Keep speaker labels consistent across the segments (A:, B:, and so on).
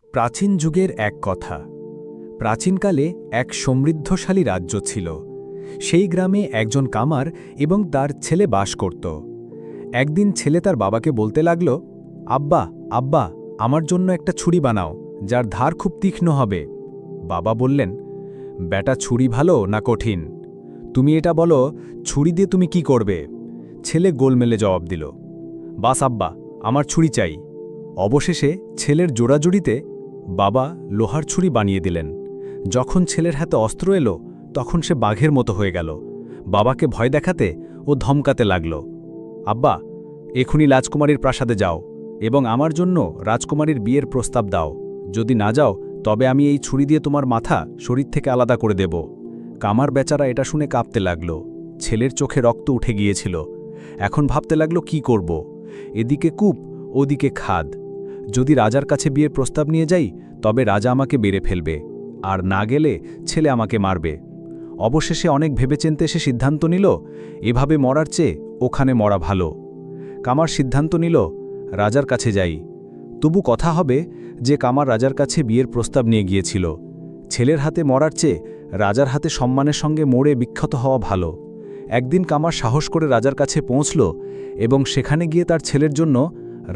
A: প্রাচীন যুগের এক কথা। প্রাচীনকালে এক সমৃদ্ধশালী রাজ্য ছিল। সেই গ্রামে একজন কামার এবং তার ছেলে বাস করত। একদিন ছেলে তার বাবাকে বলতে লাগল, আব্বা আব্বা, আমার জন্য একটা ছুরি বানাও, যার ধার খুব তীক্ষ্ণ হবে। বাবা বললেন, বেটা, ছুরি ভালো না কঠিন? তুমি এটা বলো, ছুরি দিয়ে তুমি কি করবে? ছেলে গোলমেলে জবাব দিল, বাস আব্বা, আমার ছুরি চাই। অবশেষে ছেলের জোড়াজুড়িতে বাবা লোহার ছুরি বানিয়ে দিলেন। যখন ছেলের হাতে অস্ত্র এলো, তখন সে বাঘের মতো হয়ে গেল। বাবাকে ভয় দেখাতে ও ধমকাতে লাগল, আব্বা, এখুনি রাজকুমারীর প্রাসাদে যাও এবং আমার জন্য রাজকুমারীর বিয়ের প্রস্তাব দাও। যদি না যাও, তবে আমি এই ছুরি দিয়ে তোমার মাথা শরীর থেকে আলাদা করে দেব। কামার বেচারা এটা শুনে কাঁপতে লাগল। ছেলের চোখে রক্ত উঠে গিয়েছিল। এখন ভাবতে লাগল কি করব। এদিকে কূপ, ওদিকে খাদ। যদি রাজার কাছে বিয়ের প্রস্তাব নিয়ে যাই, তবে রাজা আমাকে মেরে ফেলবে, আর না গেলে ছেলে আমাকে মারবে। অবশেষে অনেক ভেবেচিন্তে সে সিদ্ধান্ত নিল, এভাবে মরার চেয়ে ওখানে মরা ভালো। কামার সিদ্ধান্ত নিল, রাজার কাছে যাই। তবু কথা হবে যে কামার রাজার কাছে বিয়ের প্রস্তাব নিয়ে গিয়েছিল। ছেলের হাতে মরার চেয়ে রাজার হাতে সম্মানের সঙ্গে মরে বিখ্যাত হওয়া ভালো। একদিন কামার সাহস করে রাজার কাছে পৌঁছল এবং সেখানে গিয়ে তার ছেলের জন্য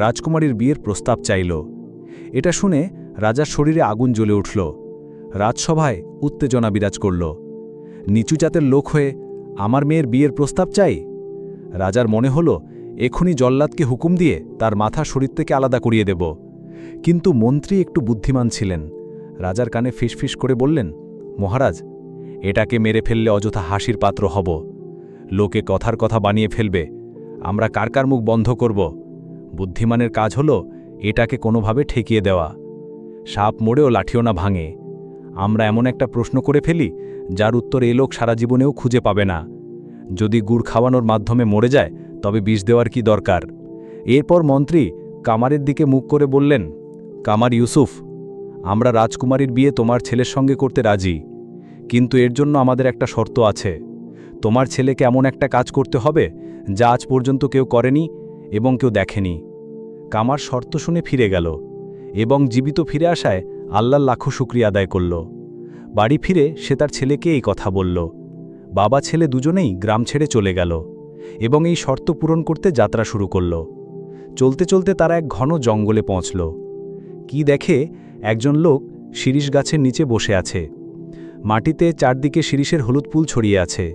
A: রাজকুমারীর বিয়ের প্রস্তাব চাইল। এটা শুনে রাজার শরীরে আগুন জ্বলে উঠল। রাজসভায় উত্তেজনা বিরাজ করল। নিচু জাতের লোক হয়ে আমার মেয়ের বিয়ের প্রস্তাব চাই? রাজার মনে হল এখনই জল্লাদকে হুকুম দিয়ে তার মাথা শরীর থেকে আলাদা করিয়ে দেব। কিন্তু মন্ত্রী একটু বুদ্ধিমান ছিলেন। রাজার কানে ফিসফিস করে বললেন, মহারাজ, এটাকে মেরে ফেললে অযথা হাসির পাত্র হব। লোকে কথার কথা বানিয়ে ফেলবে। আমরা কার কার মুখ বন্ধ করব? বুদ্ধিমানের কাজ হল এটাকে কোনোভাবে ঠেকিয়ে দেওয়া। সাপ মোড়েও লাঠিও না ভাঙে। আমরা এমন একটা প্রশ্ন করে ফেলি যার উত্তর এ লোক সারা জীবনেও খুঁজে পাবে না। যদি গুড় খাওয়ানোর মাধ্যমে মরে যায়, তবে বিষ দেওয়ার কি দরকার? এরপর মন্ত্রী কামারের দিকে মুখ করে বললেন, কামার ইউসুফ, আমরা রাজকুমারীর বিয়ে তোমার ছেলের সঙ্গে করতে রাজি, কিন্তু এর জন্য আমাদের একটা শর্ত আছে। তোমার ছেলেকে এমন একটা কাজ করতে হবে যা আজ পর্যন্ত কেউ করেনি এবং কেউ দেখেনি। কামার শর্ত শুনে ফিরে গেল এবং জীবিত ফিরে আসায় আল্লাহর লাখো শুকরিয়া আদায় করল। বাড়ি ফিরে সে তার ছেলেকে এই কথা বলল। বাবা ছেলে দুজনেই গ্রাম ছেড়ে চলে গেল এবং এই শর্ত পূরণ করতে যাত্রা শুরু করল। চলতে চলতে তারা এক ঘন জঙ্গলে পৌঁছল। কি দেখে, একজন লোক শিরিষ গাছের নিচে বসে আছে। মাটিতে চারদিকে শিরিষের হলুদ ফুল ছড়িয়ে আছে।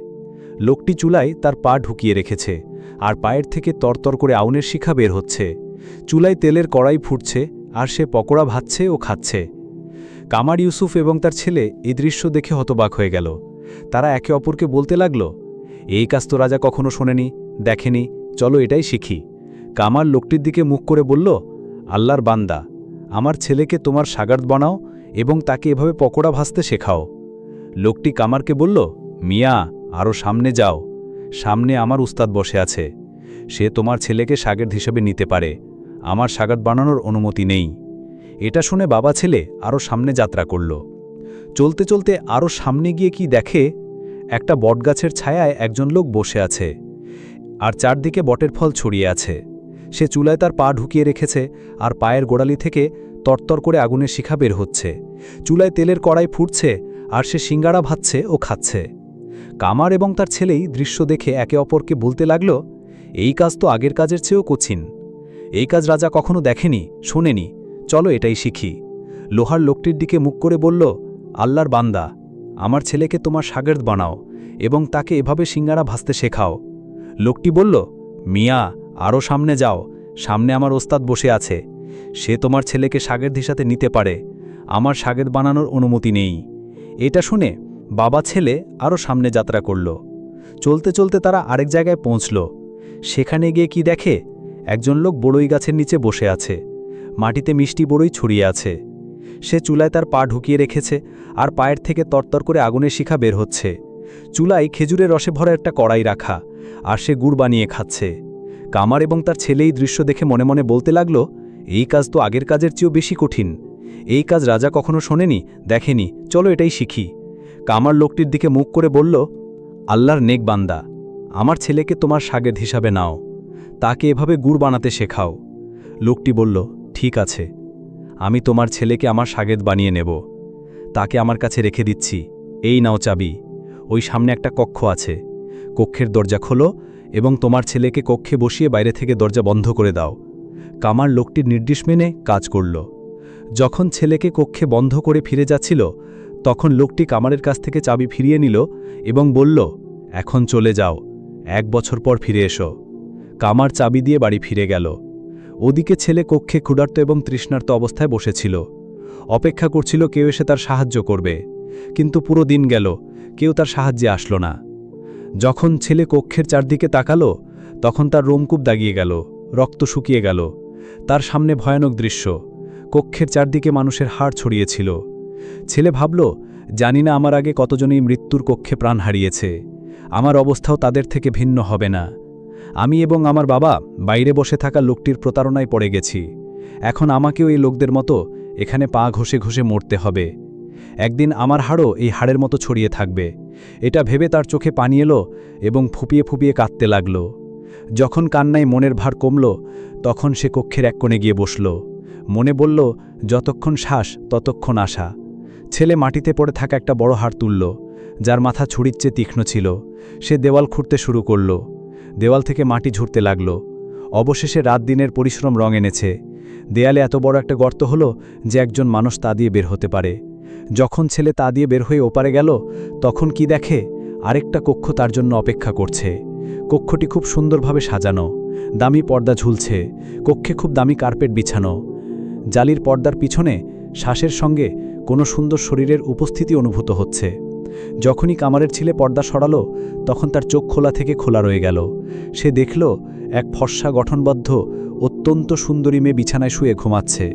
A: লোকটি চুলায় তার পা ঢুকিয়ে রেখেছে, আর পায়ের থেকে তরতর করে আউনের শিখা বের হচ্ছে। চুলায় তেলের কড়াই ফুটছে, আর সে পকোড়া ভাজছে ও খাচ্ছে। কামার ইউসুফ এবং তার ছেলে এই দৃশ্য দেখে হতবাক হয়ে গেল। তারা একে অপরকে বলতে লাগল, এই কাজ তো রাজা কখনো শোনেনি, দেখেনি, চলো এটাই শিখি। কামার লোকটির দিকে মুখ করে বলল, আল্লাহর বান্দা, আমার ছেলেকে তোমার শাগার্দ বানাও এবং তাকে এভাবে পকোড়া ভাজতে শেখাও। লোকটি কামারকে বলল, মিয়া, আরও সামনে যাও। সামনে আমার উস্তাদ বসে আছে। সে তোমার ছেলেকে শাগার্দ হিসেবে নিতে পারে। আমার শাগার্দ বানানোর অনুমতি নেই। এটা শুনে বাবা ছেলে আরও সামনে যাত্রা করল। চলতে চলতে আরও সামনে গিয়ে কি দেখে, একটা বটগাছের ছায়ায় একজন লোক বসে আছে, আর চারদিকে বটের ফল ছড়িয়ে আছে। সে চুলায় তার পা ঢুকিয়ে রেখেছে, আর পায়ের গোড়ালি থেকে তরতর করে আগুনের শিখা বের হচ্ছে। চুলায় তেলের কড়াই ফুটছে, আর সে সিঙ্গাড়া ভাজছে ও খাচ্ছে। কামার এবং তার ছেলেই দৃশ্য দেখে একে অপরকে বলতে লাগল, এই কাজ তো আগের কাজের চেয়েও কঠিন। এই কাজ রাজা কখনো দেখেনি, শোনেনি, চলো এটাই শিখি। লোহার লোকটির দিকে মুখ করে বলল, আল্লাহর বান্দা, আমার ছেলেকে তোমার শাগার্দ বানাও এবং তাকে এভাবে সিঙ্গারা ভাজতে শেখাও। লোকটি বলল, মিয়া, আরও সামনে যাও। সামনে আমার ওস্তাদ বসে আছে। সে তোমার ছেলেকে শাগার্দ হিসাবে নিতে পারে। আমার শাগার্দ বানানোর অনুমতি নেই। এটা শুনে বাবা ছেলে আরও সামনে যাত্রা করল। চলতে চলতে তারা আরেক জায়গায় পৌঁছল। সেখানে গিয়ে কি দেখে, একজন লোক বড়ই গাছের নিচে বসে আছে। মাটিতে মিষ্টি বড়ই ছড়িয়ে আছে। সে চুলায় তার পা ঢুকিয়ে রেখেছে, আর পায়ের থেকে তরতর করে আগুনের শিখা বের হচ্ছে। চুলায় খেজুরের রসে ভরা একটা কড়াই রাখা, আর সে গুড় বানিয়ে খাচ্ছে। কামার এবং তার ছেলে এই দৃশ্য দেখে মনে মনে বলতে লাগল, এই কাজ তো আগের কাজের চেয়েও বেশি কঠিন। এই কাজ রাজা কখনো শোনেনি, দেখেনি, চলো এটাই শিখি। কামার লোকটির দিকে মুখ করে বলল, আল্লাহর নেক বান্দা, আমার ছেলেকে তোমার শাগার্দ হিসাবে নাও। তাকে এভাবে গুড় বানাতে শেখাও। লোকটি বলল, ঠিক আছে। আমি তোমার ছেলেকে আমার শাগেদ বানিয়ে নেব। তাকে আমার কাছে রেখে দিচ্ছি। এই নাও চাবি। ওই সামনে একটা কক্ষ আছে। কক্ষের দরজা খোলো এবং তোমার ছেলেকে কক্ষে বসিয়ে বাইরে থেকে দরজা বন্ধ করে দাও। কামার লোকটির নির্দেশ মেনে কাজ করল। যখন ছেলেকে কক্ষে বন্ধ করে ফিরে যাচ্ছিল, তখন লোকটি কামারের কাছ থেকে চাবি ফিরিয়ে নিল এবং বলল, এখন চলে যাও, 1 বছর পর ফিরে এসো। কামার চাবি দিয়ে বাড়ি ফিরে গেল। ওদিকে ছেলে কক্ষে ক্ষুধার্ত এবং তৃষ্ণার্ত অবস্থায় বসেছিল। অপেক্ষা করছিল কেউ এসে তার সাহায্য করবে, কিন্তু পুরো দিন গেল, কেউ তার সাহায্যে আসলো না। যখন ছেলে কক্ষের চারদিকে তাকালো, তখন তার রোমকূপ দাগিয়ে গেল, রক্ত শুকিয়ে গেল। তার সামনে ভয়ানক দৃশ্য। কক্ষের চারদিকে মানুষের হাড় ছড়িয়েছিল। ছেলে ভাবল, জানি না আমার আগে কতজনই মৃত্যুর কক্ষে প্রাণ হারিয়েছে। আমার অবস্থাও তাদের থেকে ভিন্ন হবে না। আমি এবং আমার বাবা বাইরে বসে থাকা লোকটির প্রতারণায় পড়ে গেছি। এখন আমাকেও এই লোকদের মতো এখানে পা ঘষে ঘষে মরতে হবে। একদিন আমার হাড়ও এই হাড়ের মতো ছড়িয়ে থাকবে। এটা ভেবে তার চোখে পানি এলো এবং ফুপিয়ে ফুপিয়ে কাঁদতে লাগল। যখন কান্নায় মনের ভার কমল, তখন সে কক্ষের এক কোণে গিয়ে বসল। মনে বলল, যতক্ষণ শ্বাস ততক্ষণ আশা। ছেলে মাটিতে পড়ে থাকা একটা বড় হাড় তুলল, যার মাথা ছুরির চেয়ে তীক্ষ্ণ ছিল। সে দেওয়াল খুঁড়তে শুরু করল। দেওয়াল থেকে মাটি ঝরতে লাগল। অবশেষে রাত দিনের পরিশ্রম রং এনেছে। দেয়ালে এত বড় একটা গর্ত হলো যে একজন মানুষ তা দিয়ে বের হতে পারে। যখন ছেলে তা দিয়ে বের হয়ে ওপারে গেল, তখন কি দেখে, আরেকটা কক্ষ তার জন্য অপেক্ষা করছে। কক্ষটি খুব সুন্দরভাবে সাজানো, দামি পর্দা ঝুলছে। কক্ষে খুব দামি কার্পেট বিছানো। জালির পর্দার পিছনে শ্বাসের সঙ্গে কোনো সুন্দর শরীরের উপস্থিতি অনুভূত হচ্ছে। যখনই কামারের ছেলে পর্দা সরালো, তখন তার চোখ খোলা থেকে খোলা রয়ে গেল। সে দেখল এক ফর্সা গঠনবদ্ধ অত্যন্ত সুন্দরী মেয়ে বিছানায় শুয়ে ঘুমাচ্ছে।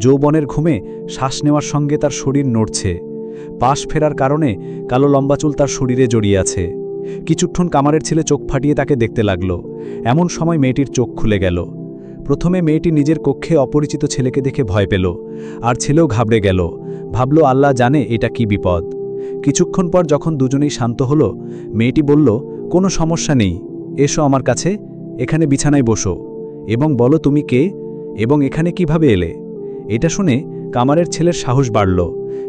A: যৌবনের ঘুমে শ্বাস নেওয়ার সঙ্গে তার শরীর নড়ছে। পাশ ফেরার কারণে কালো লম্বা চুল তার শরীরে জড়িয়ে আছে। কিছুক্ষণ কামারের ছেলে চোখ ফাটিয়ে তাকে দেখতে লাগল। এমন সময় মেয়েটির চোখ খুলে গেল। প্রথমে মেয়েটি নিজের কক্ষে অপরিচিত ছেলেকে দেখে ভয় পেল, আর ছেলেও ঘাবড়ে গেল। ভাবল, আল্লাহ জানে এটা কি বিপদ। কিছুক্ষণ পর যখন দুজনেই শান্ত হল, মেয়েটি বলল, কোনো সমস্যা নেই, এসো আমার কাছে, এখানে বিছানায় বসো এবং বলো তুমি কে এবং এখানে কিভাবে এলে। এটা শুনে কামারের ছেলের সাহস বাড়ল।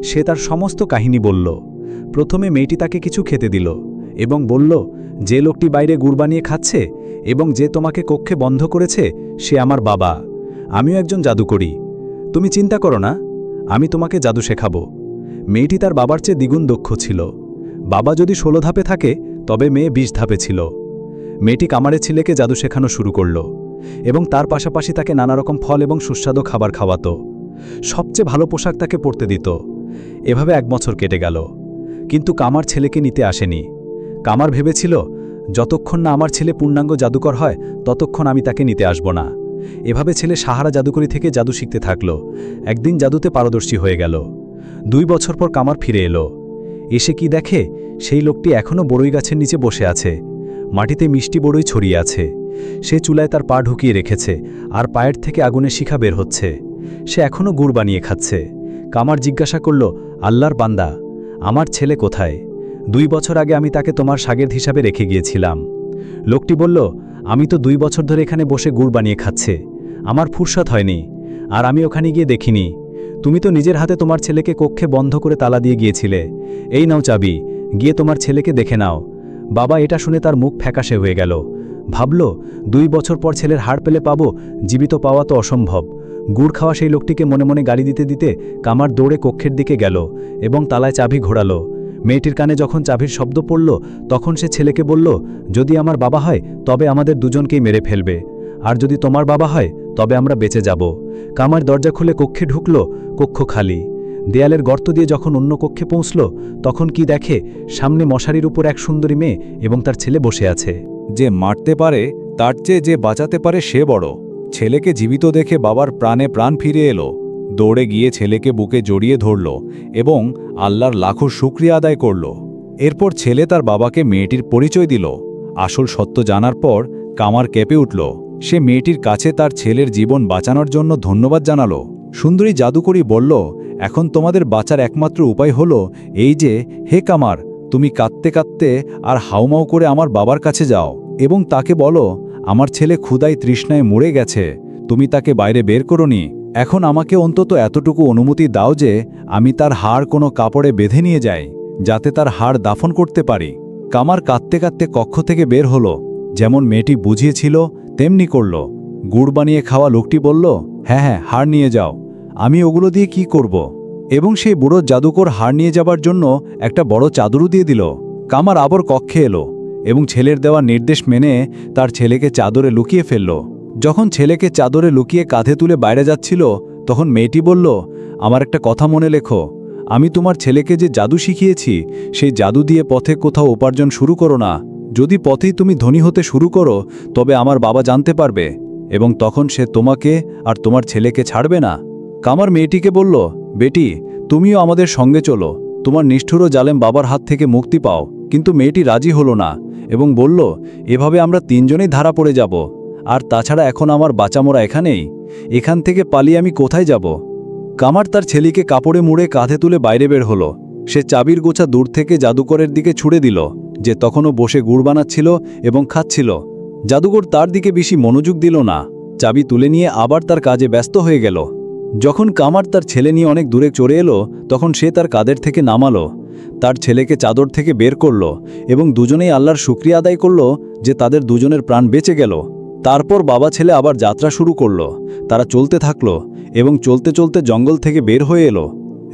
A: সে তার সমস্ত কাহিনী বলল। প্রথমে মেয়েটি তাকে কিছু খেতে দিল এবং বলল, যে লোকটি বাইরে গুড় বানিয়ে খাচ্ছে এবং যে তোমাকে কক্ষে বন্ধ করেছে, সে আমার বাবা। আমিও একজন জাদুকরি। তুমি চিন্তা করো না, আমি তোমাকে জাদু শেখাবো। মেয়েটি তার বাবার চেয়ে দ্বিগুণ দক্ষ ছিল। বাবা যদি 16 ধাপে থাকে, তবে মেয়ে 20 ধাপে ছিল। মেয়েটি কামারের ছেলেকে জাদু শেখানো শুরু করল এবং তার পাশাপাশি তাকে নানারকম ফল এবং সুস্বাদু খাবার খাওয়াত। সবচেয়ে ভালো পোশাক তাকে পরতে দিত। এভাবে 1 বছর কেটে গেল, কিন্তু কামার ছেলেকে নিতে আসেনি। কামার ভেবেছিল, যতক্ষণ না আমার ছেলে পূর্ণাঙ্গ জাদুকর হয়, ততক্ষণ আমি তাকে নিতে আসব না। এভাবে ছেলে সাহারা জাদুকরি থেকে জাদু শিখতে থাকল। একদিন জাদুতে পারদর্শী হয়ে গেল। 2 বছর পর কামার ফিরে এলো। এসে কি দেখে, সেই লোকটি এখনও বড়ই গাছের নিচে বসে আছে। মাটিতে মিষ্টি বড়ই ছড়িয়ে আছে। সে চুলায় তার পা ঢুকিয়ে রেখেছে, আর পায়ের থেকে আগুনের শিখা বের হচ্ছে। সে এখনও গুড় বানিয়ে খাচ্ছে। কামার জিজ্ঞাসা করল, আল্লাহর বান্দা, আমার ছেলে কোথায়? 2 বছর আগে আমি তাকে তোমার শাগের্দ হিসাবে রেখে গিয়েছিলাম। লোকটি বলল, আমি তো 2 বছর ধরে এখানে বসে গুড় বানিয়ে খাচ্ছে। আমার ফুরসত হয়নি, আর আমি ওখানে গিয়ে দেখিনি। তুমি তো নিজের হাতে তোমার ছেলেকে কক্ষে বন্ধ করে তালা দিয়ে গিয়েছিলে। এই নাও চাবি, গিয়ে তোমার ছেলেকে দেখে নাও। বাবা এটা শুনে তার মুখ ফ্যাকাশে হয়ে গেল। ভাবল, 2 বছর পর ছেলের হাড় পেলে পাবো, জীবিত পাওয়া তো অসম্ভব। গুড় খাওয়া সেই লোকটিকে মনে মনে গালি দিতে দিতে কামার দৌড়ে কক্ষের দিকে গেল এবং তালায় চাবি ঘোরালো। মেয়েটির কানে যখন চাবির শব্দ পড়ল, তখন সে ছেলেকে বলল, যদি আমার বাবা হয় তবে আমাদের দুজনকেই মেরে ফেলবে, আর যদি তোমার বাবা হয় তবে আমরা বেঁচে যাব। কামার দরজা খুলে কক্ষে ঢুকল। কক্ষ খালি। দেয়ালের গর্ত দিয়ে যখন অন্য কক্ষে পৌঁছল, তখন কি দেখে, সামনে মশারির উপর এক সুন্দরী মেয়ে এবং তার ছেলে বসে আছে।
B: যে মারতে পারে তার চেয়ে যে বাঁচাতে পারে সে বড়। ছেলেকে জীবিত দেখে বাবার প্রাণে প্রাণ ফিরে এলো। দৌড়ে গিয়ে ছেলেকে বুকে জড়িয়ে ধরল এবং আল্লাহর লাখো শুকরিয়া আদায় করল। এরপর ছেলে তার বাবাকে মেয়েটির পরিচয় দিল। আসল সত্য জানার পর কামার কেঁপে উঠল। সে মেয়েটির কাছে তার ছেলের জীবন বাঁচানোর জন্য ধন্যবাদ জানালো। সুন্দরী জাদুকরি বলল, এখন তোমাদের বাঁচার একমাত্র উপায় হলো এই যে, হে কামার, তুমি কাঁদতে কাঁদতে আর হাউমাউ করে আমার বাবার কাছে যাও এবং তাকে বলো, আমার ছেলে ক্ষুধায় তৃষ্ণায় মরে গেছে, তুমি তাকে বাইরে বের করোনি। এখন আমাকে অন্তত এতটুকু অনুমতি দাও যে আমি তার হাড় কোনো কাপড়ে বেঁধে নিয়ে যাই, যাতে তার হাড় দাফন করতে পারি। কামার কাঁদতে কাঁদতে কক্ষ থেকে বের হলো। যেমন মেয়েটি বুঝিয়েছিল তেমনি করল। গুড় বানিয়ে খাওয়া লোকটি বলল, হ্যাঁ হ্যাঁ, হাড় নিয়ে যাও, আমি ওগুলো দিয়ে কি করব? এবং সেই বুড়ো জাদুকর হাড় নিয়ে যাবার জন্য একটা বড় চাদরও দিয়ে দিল। কামার আবার কক্ষে এলো এবং ছেলের দেওয়া নির্দেশ মেনে তার ছেলেকে চাদরে লুকিয়ে ফেলল। যখন ছেলেকে চাদরে লুকিয়ে কাঁধে তুলে বাইরে যাচ্ছিল, তখন মেয়েটি বলল, আমার একটা কথা মনে লেখো, আমি তোমার ছেলেকে যে জাদু শিখিয়েছি সেই জাদু দিয়ে পথে কোথাও উপার্জন শুরু করো না। যদি পথেই তুমি ধনী হতে শুরু করো তবে আমার বাবা জানতে পারবে এবং তখন সে তোমাকে আর তোমার ছেলেকে ছাড়বে না। কামার মেয়েটিকে বলল, বেটি, তুমিও আমাদের সঙ্গে চলো, তোমার নিষ্ঠুর ও জালেম বাবার হাত থেকে মুক্তি পাও। কিন্তু মেয়েটি রাজি হলো না এবং বলল, এভাবে আমরা তিনজনেই ধরা পড়ে যাব, আর তাছাড়া এখন আমার বাঁচামোরা এখানেই, এখান থেকে পালিয়ে আমি কোথায় যাব? কামার তার ছেলেকে কাপড়ে মুড়ে কাঁধে তুলে বাইরে বের হলো। সে চাবির গোছা দূর থেকে জাদুকরের দিকে ছুড়ে দিল, যে তখনও বসে গুড় বানাচ্ছিল এবং খাচ্ছিল। জাদুকর তার দিকে বেশি মনোযোগ দিল না, চাবি তুলে নিয়ে আবার তার কাজে ব্যস্ত হয়ে গেল। যখন কামার তার ছেলে নিয়ে অনেক দূরে চলে এলো, তখন সে তার কাঁধের থেকে নামালো, তার ছেলেকে চাদর থেকে বের করল এবং দুজনেই আল্লাহর শুকরিয়া আদায় করল যে তাদের দুজনের প্রাণ বেঁচে গেল। তারপর বাবা ছেলে আবার যাত্রা শুরু করল। তারা চলতে থাকল এবং চলতে চলতে জঙ্গল থেকে বের হয়ে এলো।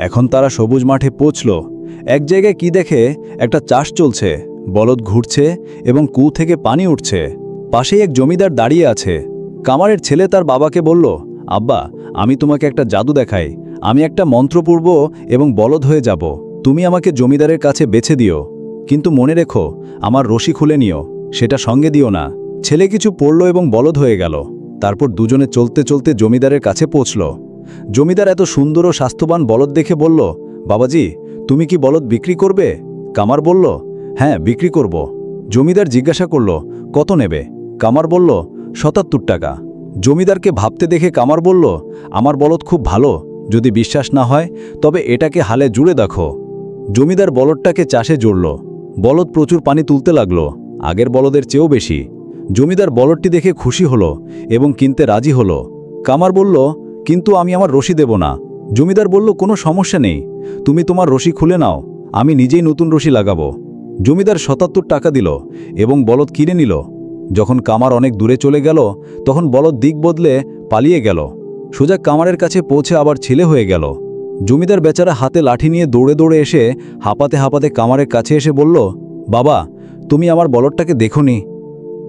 B: এখন তারা সবুজ মাঠে পৌঁছল। এক জায়গায় কি দেখে, একটা চাষ চলছে, বলদ ঘুরছে এবং কুয়ো থেকে পানি উঠছে। পাশেই এক জমিদার দাঁড়িয়ে আছে। কামারের ছেলে তার বাবাকে বলল, আব্বা, আমি তোমাকে একটা জাদু দেখাই, আমি একটা মন্ত্র পড়ব এবং বলদ হয়ে যাব, তুমি আমাকে জমিদারের কাছে বেছে দিও, কিন্তু মনে রেখো আমার রশি খুলে নিও, সেটা সঙ্গে দিও না। ছেলে কিছু পড়ল এবং বলদ হয়ে গেল। তারপর দুজনে চলতে চলতে জমিদারের কাছে পৌঁছল। জমিদার এত সুন্দর ও স্বাস্থ্যবান বলদ দেখে বলল, বাবাজি, তুমি কি বলদ বিক্রি করবে? কামার বলল, হ্যাঁ, বিক্রি করব। জমিদার জিজ্ঞাসা করল, কত নেবে? কামার বলল, ৭৭ টাকা। জমিদারকে ভাবতে দেখে কামার বলল, আমার বলদ খুব ভালো, যদি বিশ্বাস না হয় তবে এটাকে হালে জুড়ে দেখো। জমিদার বলদটাকে চাষে জুড়ল। বলদ প্রচুর পানি তুলতে লাগলো, আগের বলদের চেয়েও বেশি। জমিদার বলদটি দেখে খুশি হলো এবং কিনতে রাজি হলো। কামার বলল, কিন্তু আমি আমার রশি দেব না। জমিদার বলল, কোনো সমস্যা নেই, তুমি তোমার রশি খুলে নাও, আমি নিজেই নতুন রশি লাগাবো। জমিদার ৭৭ টাকা দিল এবং বলদ কিনে নিল। যখন কামার অনেক দূরে চলে গেল, তখন বলদ দিক বদলে পালিয়ে গেল। সোজা কামারের কাছে পৌঁছে আবার ছেলে হয়ে গেল। জমিদার বেচারা হাতে লাঠি নিয়ে দৌড়ে দৌড়ে এসে হাঁপাতে হাঁপাতে কামারের কাছে এসে বলল, বাবা, তুমি আমার বলদটাকে দেখোনি?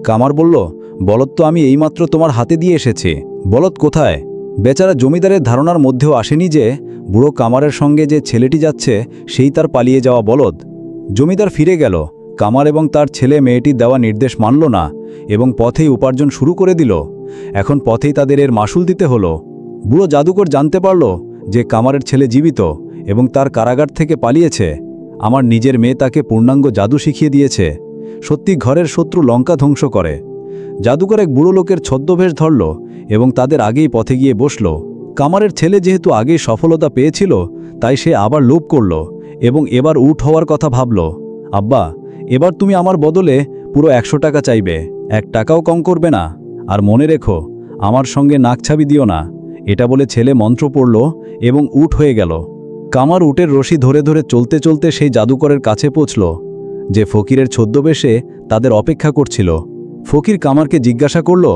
B: কামার বলল, বলদ তো আমি এইমাত্র তোমার হাতে দিয়ে এসেছি, বলদ কোথায়? বেচারা জমিদারের ধারণার মধ্যেও আসেনি যে বুড়ো কামারের সঙ্গে যে ছেলেটি যাচ্ছে সেই তার পালিয়ে যাওয়া বলদ। জমিদার ফিরে গেল। কামার এবং তার ছেলে মেয়েটি দেওয়া নির্দেশ মানল না এবং পথেই উপার্জন শুরু করে দিল। এখন পথেই তাদের এর মাসুল দিতে হলো। বুড়ো জাদুকর জানতে পারল যে কামারের ছেলে জীবিত এবং তার কারাগার থেকে পালিয়েছে। আমার নিজের মেয়ে তাকে পূর্ণাঙ্গ জাদু শিখিয়ে দিয়েছে। সত্যি ঘরের শত্রু লঙ্কা ধ্বংস করে। জাদুকর এক বুড়ো লোকের ছদ্মবেশ ধরল এবং তাদের আগেই পথে গিয়ে বসল। কামারের ছেলে যেহেতু আগেই সফলতা পেয়েছিল, তাই সে আবার লোভ করল এবং এবার উঠ হওয়ার কথা ভাবল। আব্বা, এবার তুমি আমার বদলে পুরো ১০০ টাকা চাইবে, ১ টাকাও কম করবে না, আর মনে রেখো আমার সঙ্গে নাকছাবি দিও না। এটা বলে ছেলে মন্ত্র পড়ল এবং উঠ হয়ে গেল। কামার উটের রশি ধরে ধরে চলতে চলতে সেই জাদুকরের কাছে পৌঁছল, যে ফকিরের ছদ্মবেশে তাদের অপেক্ষা করছিল। ফকির কামারকে জিজ্ঞাসা করল,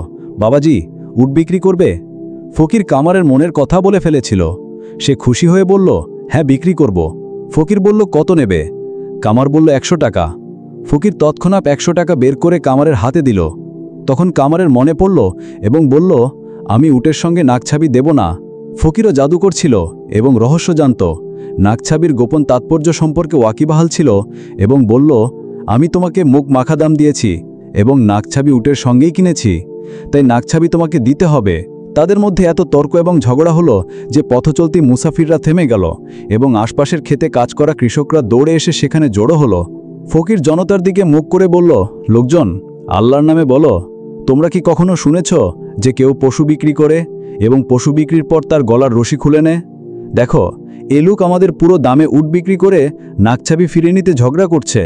B: বাবাজি, উট বিক্রি করবে? ফকির কামারের মনের কথা বলে ফেলেছিল। সে খুশি হয়ে বলল, হ্যাঁ, বিক্রি করব। ফকির বলল, কত নেবে? কামার বলল, ১০০ টাকা। ফকির তৎক্ষণাৎ ১০০ টাকা বের করে কামারের হাতে দিল। তখন কামারের মনে পড়ল এবং বলল, আমি উটের সঙ্গে নাকছাবি দেব না। ফকিরও জাদুকর ছিল এবং রহস্য জানত। নাকছাবির গোপন তাৎপর্য সম্পর্কে ওয়াকিবহাল ছিল এবং বলল, আমি তোমাকে মুখ মাখা দাম দিয়েছি এবং নাকছাবি উটের সঙ্গেই কিনেছি, তাই নাকছাবি তোমাকে দিতে হবে। তাদের মধ্যে এত তর্ক এবং ঝগড়া হলো যে পথচলতি মুসাফিররা থেমে গেল এবং আশপাশের ক্ষেতে কাজ করা কৃষকরা দৌড়ে এসে সেখানে জড়ো হলো। ফকির জনতার দিকে মুখ করে বলল, লোকজন, আল্লাহর নামে বলো, তোমরা কি কখনো শুনেছ যে কেউ পশু বিক্রি করে এবং পশু বিক্রির পর তার গলার রশি খুলে নেয়? দেখো, এ লোক আমাদের পুরো দামে উট বিক্রি করে নাকছাবি ফিরিয়ে নিতে ঝগড়া করছে।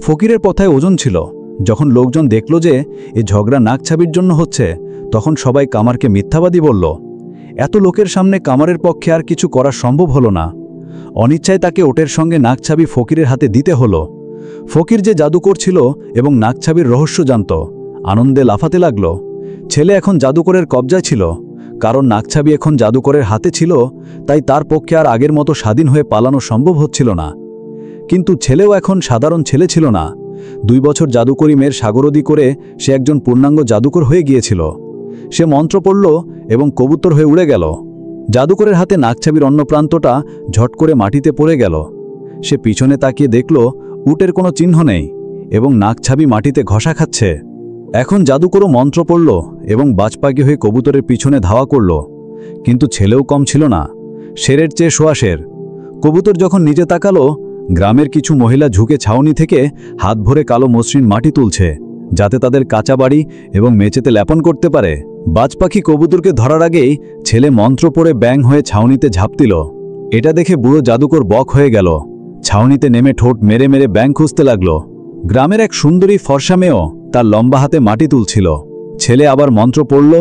B: ফকিরের কথায় ওজন ছিল। যখন লোকজন দেখল যে এ ঝগড়া নাকছাবির জন্য হচ্ছে, তখন সবাই কামারকে মিথ্যাবাদী বলল। এত লোকের সামনে কামারের পক্ষে আর কিছু করা সম্ভব হলো না। অনিচ্ছায় তাকে ওটের সঙ্গে নাকছাবি ফকিরের হাতে দিতে হলো। ফকির যে জাদুকর ছিল এবং নাকছাবির রহস্য জানত, আনন্দে লাফাতে লাগল। ছেলে এখন জাদুকরের কবজায় ছিল, কারণ নাকছাবি এখন জাদুকরের হাতে ছিল, তাই তার পক্ষে আর আগের মতো স্বাধীন হয়ে পালানো সম্ভব হচ্ছিল না। কিন্তু ছেলেও এখন সাধারণ ছেলে ছিল না। 2 বছর জাদুকরি মেয়ের সাগরদি করে সে একজন পূর্ণাঙ্গ জাদুকর হয়ে গিয়েছিল। সে মন্ত্র পড়ল এবং কবুতর হয়ে উড়ে গেল। জাদুকরের হাতে নাকছাবির অন্য প্রান্তটা ঝট করে মাটিতে পড়ে গেল। সে পিছনে তাকিয়ে দেখল উটের কোনো চিহ্ন নেই এবং নাকছাবি মাটিতে ঘষা খাচ্ছে। এখন জাদুকরও মন্ত্র পড়ল এবং বাজপাখি হয়ে কবুতরের পিছনে ধাওয়া করল। কিন্তু ছেলেও কম ছিল না, শেরের চেয়ে সোয়াশের। কবুতর যখন নিচে তাকালো, গ্রামের কিছু মহিলা ঝুঁকে ছাউনি থেকে হাত ভরে কালো মসৃণ মাটি তুলছে, যাতে তাদের কাঁচা বাড়ি এবং মেঝেতে লেপন করতে পারে। বাজপাখি কবুতরকে ধরার আগেই ছেলে মন্ত্র পড়ে ব্যাং হয়ে ছাউনিতে ঝাঁপ দিল। এটা দেখে বুড়ো জাদুকর বক হয়ে গেল। ছাউনিতে নেমে ঠোঁট মেরে মেরে ব্যাং খুঁজতে লাগল। গ্রামের এক সুন্দরী ফর্সা মেয়েও তার লম্বা হাতে মাটি তুলছিল। ছেলে আবার মন্ত্র পড়ল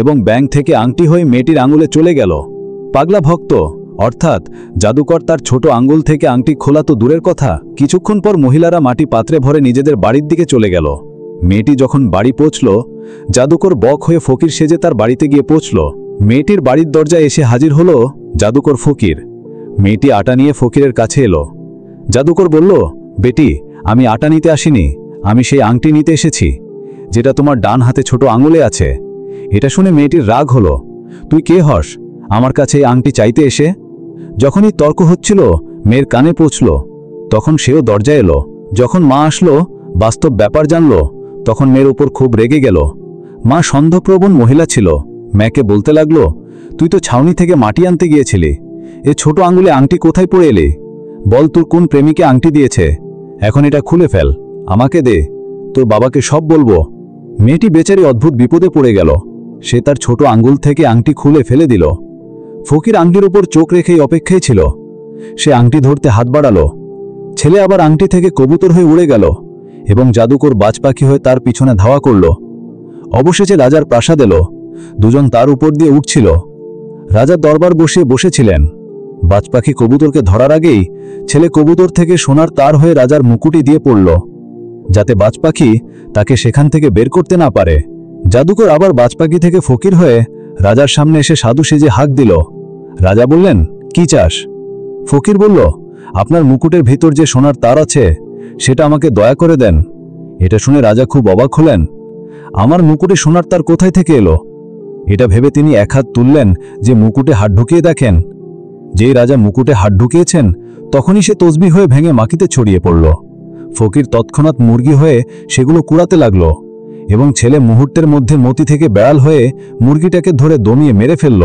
B: এবং ব্যাং থেকে আংটি হয়ে মেয়েটির আঙুলে চলে গেল। পাগলা ভক্ত অর্থাৎ জাদুকর তার ছোট আঙ্গুল থেকে আংটি খোলা তো দূরের কথা, কিছুক্ষণ পর মহিলারা মাটি পাত্রে ভরে নিজেদের বাড়ির দিকে চলে গেল। মেয়েটি যখন বাড়ি পৌঁছল, জাদুকর বক হয়ে ফকির সেজে তার বাড়িতে গিয়ে পৌঁছল। মেয়েটির বাড়ির দরজায় এসে হাজির হলো জাদুকর ফকির। মেয়েটি আটা নিয়ে ফকিরের কাছে এলো। জাদুকর বলল, বেটি, আমি আটা নিতে আসিনি, আমি সেই আংটি নিতে এসেছি, যেটা তোমার ডান হাতে ছোট আঙুলে আছে। এটা শুনে মেয়েটির রাগ হলো। তুই কে হস আমার কাছে এই আংটি চাইতে এসে? যখনই তর্ক হচ্ছিল মেয়ের কানে পৌঁছল, তখন সেও দরজায় এলো। যখন মা আসলো, বাস্তব ব্যাপার জানল, তখন মেয়ের উপর খুব রেগে গেল। মা সন্দেহপ্রবণ মহিলা ছিল। মেয়েকে বলতে লাগলো, তুই তো ছাউনি থেকে মাটি আনতে গিয়েছিলি, এ ছোট আঙুলে আংটি কোথায় পড়ে এলি? বল তোর কোন প্রেমিকে আংটি দিয়েছে, এখন এটা খুলে ফেল, আমাকে দে, তোর বাবাকে সব বলবো। মেয়েটি বেচারি অদ্ভুত বিপদে পড়ে গেল। সে তার ছোট আঙ্গুল থেকে আংটি খুলে ফেলে দিল। ফকির আংটির উপর চোখ রেখেই অপেক্ষায় ছিল। সে আংটি ধরতে হাত বাড়ালো। ছেলে আবার আংটি থেকে কবুতর হয়ে উড়ে গেল এবং জাদুকর বাজপাখি হয়ে তার পিছনে ধাওয়া করল। অবশেষে রাজার প্রাসাদ এলো। দুজন তার উপর দিয়ে উঠছিল। রাজা দরবার বসেছিলেন। বাজপাখি কবুতরকে ধরার আগেই ছেলে কবুতর থেকে সোনার তার হয়ে রাজার মুকুটি দিয়ে পড়ল, যাতে বাজপাখি তাকে সেখান থেকে বের করতে না পারে। জাদুকর আবার বাজপাখি থেকে ফকির হয়ে রাজার সামনে এসে সাধু সেজে হাঁক দিল। রাজা বললেন, কি চাস? ফকির বলল, আপনার মুকুটের ভিতর যে সোনার তার আছে সেটা আমাকে দয়া করে দেন। এটা শুনে রাজা খুব অবাক হলেন। আমার মুকুটে সোনার তার কোথায় থেকে এলো? এটা ভেবে তিনি এক হাত তুললেন যে মুকুটে হাত ঢুকিয়ে দেখেন। যেই রাজা মুকুটে হাত ঢুকিয়েছেন, তখনই সে তসবিহ হয়ে ভেঙে মাটিতে ছড়িয়ে পড়ল। ফকির তৎক্ষণাৎ মুরগি হয়ে সেগুলো কুড়াতে লাগল এবং ছেলে মুহূর্তের মধ্যে মতি থেকে বেড়াল হয়ে মুরগিটাকে ধরে দমিয়ে মেরে ফেলল।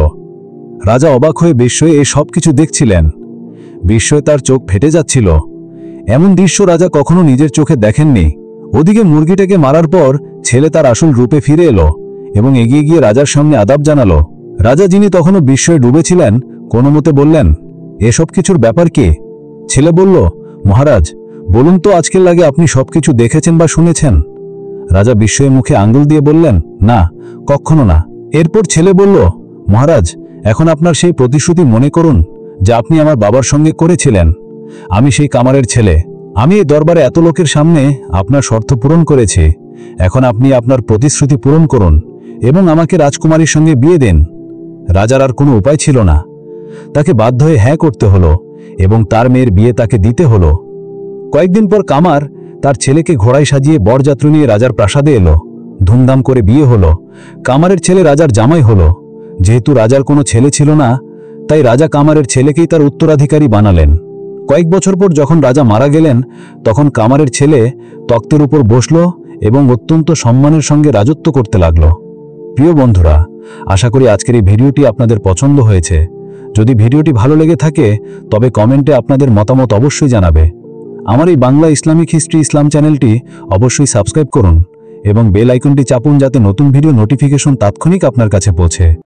B: রাজা অবাক হয়ে বিস্ময়ে এই সব কিছু দেখছিলেন। বিস্ময়ে তার চোখ ফেটে যাচ্ছিল। এমন দৃশ্য রাজা কখনো নিজের চোখে দেখেননি। ওদিকে মুরগিটাকে মারার পর ছেলে তার আসল রূপে ফিরে এলো এবং এগিয়ে গিয়ে রাজার সামনে আদাব জানালো। রাজা, যিনি তখনও বিস্ময়ে ডুবেছিলেন, কোনো মতে বললেন, এসব কিছুর ব্যাপার কি? ছেলে বলল, মহারাজ, বলুন তো আজকের লাগে আপনি সবকিছু দেখেছেন বা শুনেছেন? রাজা বিস্ময়ে মুখে আঙ্গুল দিয়ে বললেন, না, কখনো না। এরপর ছেলে বলল, মহারাজ, এখন আপনার সেই প্রতিশ্রুতি মনে করুন যা আপনি আমার বাবার সঙ্গে করেছিলেন। আমি সেই কামারের ছেলে। আমি এই দরবারে এত লোকের সামনে আপনার শর্ত পূরণ করেছি। এখন আপনি আপনার প্রতিশ্রুতি পূরণ করুন এবং আমাকে রাজকুমারীর সঙ্গে বিয়ে দিন। রাজার আর কোনো উপায় ছিল না। তাকে বাধ্য হয়ে হ্যাঁ করতে হলো এবং তার মেয়ের বিয়ে তাকে দিতে হলো। কয়েকদিন পর কামার তার ছেলেকে ঘোড়ায় সাজিয়ে বরযাত্রী নিয়ে রাজার প্রাসাদে এলো। ধুমধাম করে বিয়ে হলো। কামারের ছেলে রাজার জামাই হলো। যেহেতু রাজার কোনো ছেলে ছিল না, তাই রাজা কামারের ছেলেকেই তার উত্তরাধিকারী বানালেন। কয়েক বছর পর যখন রাজা মারা গেলেন, তখন কামারের ছেলে তক্তের উপর বসল এবং অত্যন্ত সম্মানের সঙ্গে রাজত্ব করতে লাগল। প্রিয় বন্ধুরা, আশা করি আজকের এই ভিডিওটি আপনাদের পছন্দ হয়েছে। যদি ভিডিওটি ভালো লেগে থাকে তবে কমেন্টে আপনাদের মতামত অবশ্যই জানাবে। আমার এই বাংলা ইসলামিক হিস্ট্রি ইসলাম চ্যানেলটি অবশ্যই সাবস্ক্রাইব করুন এবং বেল আইকনটি চাপুন, যাতে নতুন ভিডিও নোটিফিকেশন তাৎক্ষণিক আপনার কাছে পৌঁছে।